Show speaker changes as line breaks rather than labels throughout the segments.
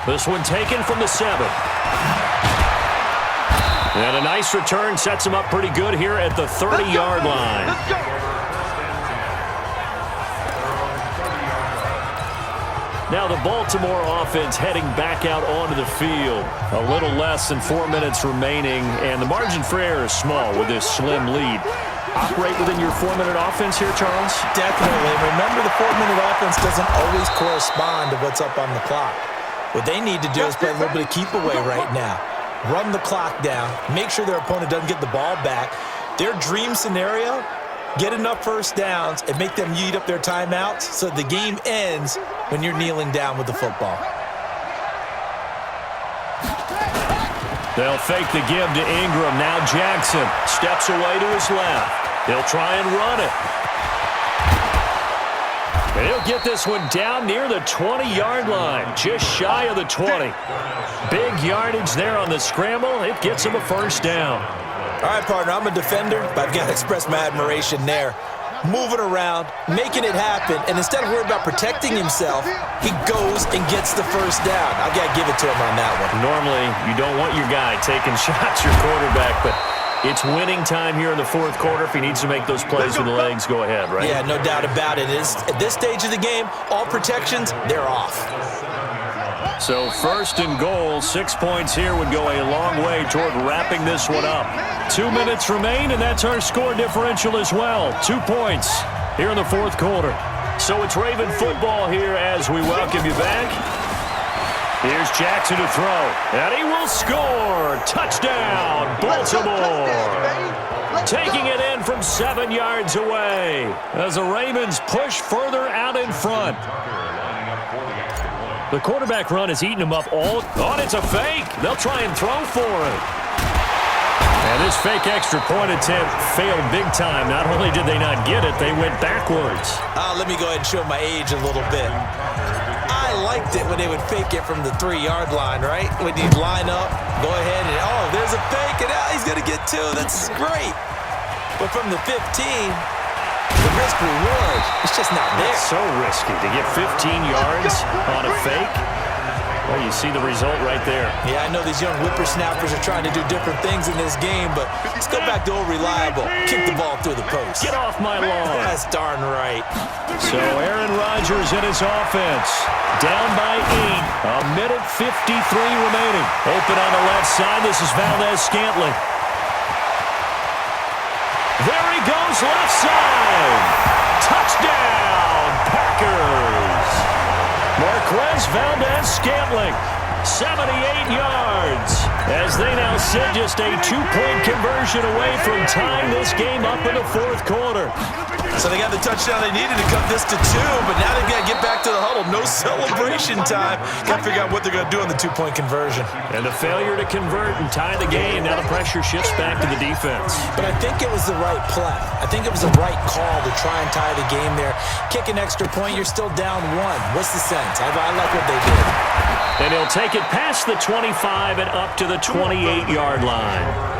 This one taken from the 7. And a nice return sets him up pretty good here at the 30-yard line. Now the Baltimore offense heading back out onto the field. A little less than 4 minutes remaining, and the margin for error is small with this slim lead. Operate within your 4-minute offense here, Charles?
Definitely. Remember, the 4-minute offense doesn't always correspond to what's up on the clock. What they need to do is play a little bit of keep away right now. Run the clock down. Make sure their opponent doesn't get the ball back. Their dream scenario, get enough first downs and make them eat up their timeouts so the game ends when you're kneeling down with the football.
They'll fake the give to Ingram. Now Jackson steps away to his left. He'll try and run it. And he'll get this one down near the 20-yard line, just shy of the 20. Big yardage there on the scramble. It gets him a first down.
All right, partner, I'm a defender, but I've got to express my admiration there. Moving around, making it happen, and instead of worrying about protecting himself, he goes and gets the first down. I've got to give it to him on that one.
Normally, you don't want your guy taking shots, your quarterback, but it's winning time here in the fourth quarter. If he needs to make those plays with the legs, go ahead, right?
Yeah, no doubt about it. At this stage of the game, all protections, they're off.
So first and goal, 6 points here would go a long way toward wrapping this one up. 2 minutes remain, and that's our score differential as well. 2 points here in the fourth quarter. So it's Raven football here as we welcome you back. Here's Jackson to throw, and he will score. Touchdown, Baltimore. Taking it in from 7 yards away as the Ravens push further out in front. The quarterback run has eaten him up all. Oh, and it's a fake. They'll try and throw for it. And this fake extra point attempt failed big time. Not only did they not get it, they went backwards.
Let me go ahead and show my age a little bit. I liked it when they would fake it from the 3-yard line, right? When you line up, go ahead and, oh, there's a fake, and he's going to get 2. That's great. But from the 15, the risk reward, it's just not there.
It's so risky to get 15 yards on a fake. Well, you see the result right there.
Yeah, I know these young whippersnappers are trying to do different things in this game, but let's go back to old reliable. Kick the ball through the post.
Get off my lawn.
That's darn right.
So Aaron Rodgers and his offense down by 8. A minute 53 remaining. Open on the left side. This is Valdez-Scantling. There he goes, left side. Touchdown, Packers. Marquez Valdez-Scantling, 78 yards, as they now sit just a 2-point conversion away from tying this game up in the fourth quarter.
So they got the touchdown they needed to cut this to 2, but now they've got to get back to the huddle. No celebration time. Got to figure out what they're going to do on the 2-point conversion.
And the failure to convert and tie the game, now the pressure shifts back to the defense.
But I think it was the right play. I think it was the right call to try and tie the game there. Kick an extra point, you're still down 1. What's the sense? I like what they did.
And he'll take it past the 25 and up to the 28-yard line.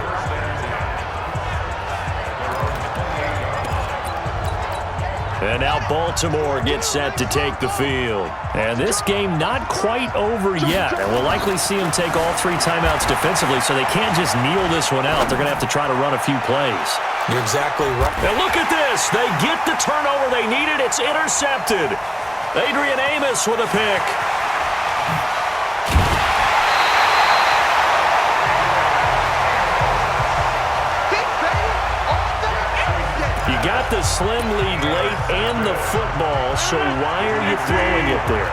And now Baltimore gets set to take the field. And this game not quite over yet. And we'll likely see them take all 3 timeouts defensively, so they can't just kneel this one out. They're going to have to try to run a few plays.
You're exactly right.
And look at this. They get the turnover they needed. It's intercepted. Adrian Amos with a pick. You got the slim lead late and the football, so why are you throwing it there?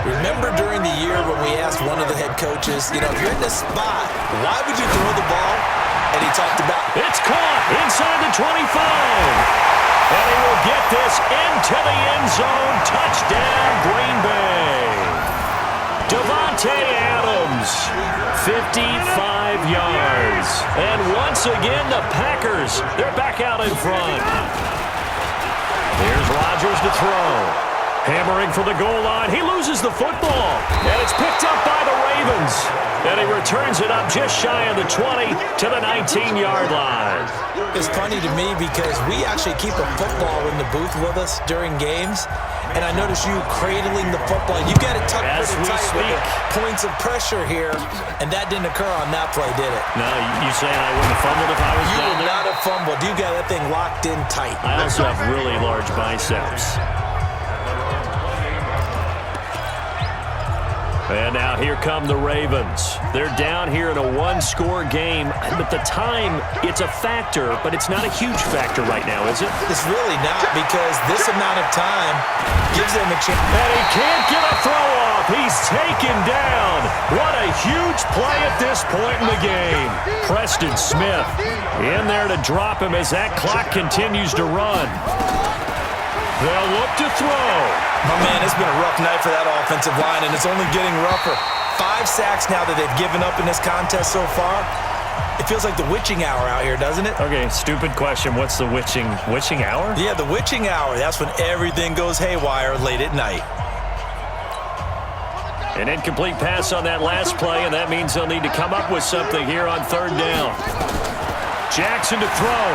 Remember during the year when we asked one of the head coaches, if you're in this spot, why would you throw the ball? And he talked about,
it's caught inside the 25. And he will get this into the end zone. Touchdown, Green Bay. Devontae Adams, 55 yards. And once again, the Packers, they're back out in front. Here's Rodgers to throw. Hammering for the goal line. He loses the football. And it's picked up by the Ravens. And he returns it up just shy of the 20 to the 19-yard line.
It's funny to me because we actually keep a football in the booth with us during games. And I notice you cradling the football. You got it tucked pretty tight with the points of pressure here. And that didn't occur on that play, did it?
No, you saying I wouldn't have fumbled if I was down there?
You would not have fumbled. You got that thing locked in tight.
I also have really large biceps. And now here come the Ravens. They're down here in a one-score game. But the time, it's a factor, but it's not a huge factor right now, is it?
It's really not, because this amount of time gives them a chance.
And he can't get a throw off. He's taken down. What a huge play at this point in the game. Preston Smith in there to drop him as that clock continues to run. They'll look to throw.
My man, it's been a rough night for that offensive line, and it's only getting rougher. 5 sacks now that they've given up in this contest so far. It feels like the witching hour out here, doesn't it?
Okay, stupid question. What's the witching hour?
Yeah, the witching hour. That's when everything goes haywire late at night.
An incomplete pass on that last play, and that means they'll need to come up with something here on third down. Jackson to throw.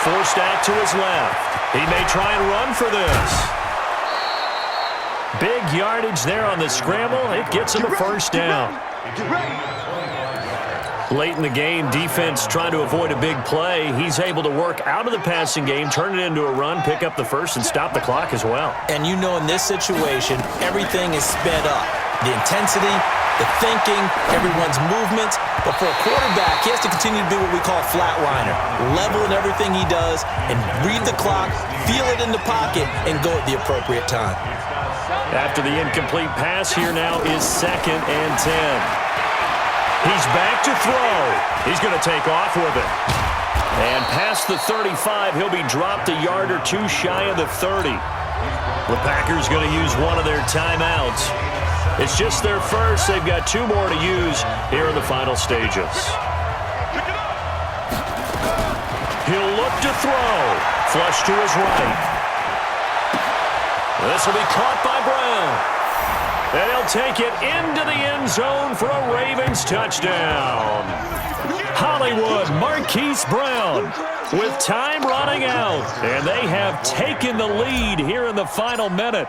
Forced out to his left. He may try and run for this. Big yardage there on the scramble. It gets him a first down. Late in the game, defense trying to avoid a big play. He's able to work out of the passing game, turn it into a run, pick up the first, and stop the clock as well.
And you know in this situation, everything is sped up. The intensity, the thinking, everyone's movements. But for a quarterback, he has to continue to be what we call a flatliner. Level in everything he does and read the clock, feel it in the pocket, and go at the appropriate time.
After the incomplete pass, here now is 2nd and 10. He's back to throw. He's going to take off with it. And past the 35, he'll be dropped a yard or two shy of the 30. The Packers going to use one of their timeouts. It's just their first. They've got 2 more to use here in the final stages. He'll look to throw. Flush to his right. This will be caught by Brown. And he'll take it into the end zone for a Ravens touchdown. Hollywood, Marquise Brown with time running out. And they have taken the lead here in the final minute.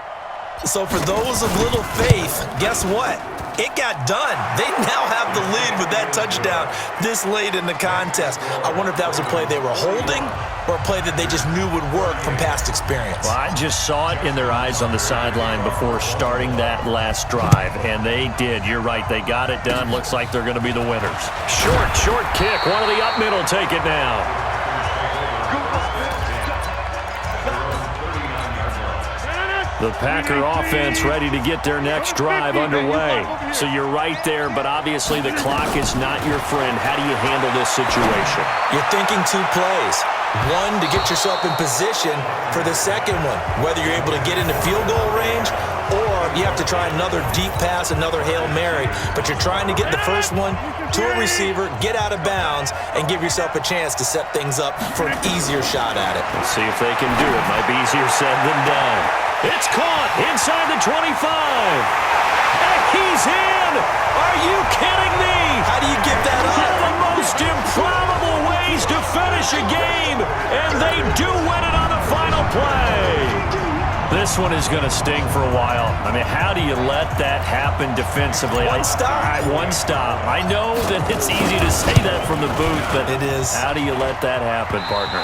So for those of little faith, guess what? It got done. They now have the lead with that touchdown this late in the contest. I wonder if that was a play they were holding or a play that they just knew would work from past experience.
Well, I just saw it in their eyes on the sideline before starting that last drive, and they did. You're right. They got it done. Looks like they're going to be the winners. Short kick. One of the up middle take it now. The Packer offense ready to get their next drive underway. So you're right there, but obviously the clock is not your friend. How do you handle this situation?
You're thinking 2 plays. One, to get yourself in position for the second one, whether you're able to get into field goal range or you have to try another deep pass, another Hail Mary. But you're trying to get the first one to a receiver, get out of bounds, and give yourself a chance to set things up for an easier shot at it.
Let's see if they can do it. Might be easier said than done. It's caught inside the 25. And he's in. Are you kidding me?
How do you give that up?
One of the most improbable ways to finish a game, and they do win it on the final play. This one is going to sting for a while. I mean, how do you let that happen defensively?
One stop.
One stop. I know that it's easy to say that from the booth, but
it is.
How do you let that happen, partner?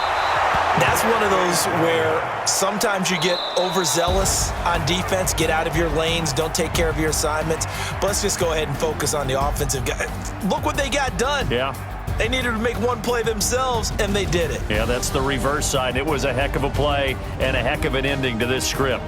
That's one of those where sometimes you get overzealous on defense, get out of your lanes, don't take care of your assignments. But let's just go ahead and focus on the offensive guy. Look what they got done.
Yeah.
They needed to make one play themselves, and they did it.
Yeah, that's the reverse side. It was a heck of a play and a heck of an ending to this script.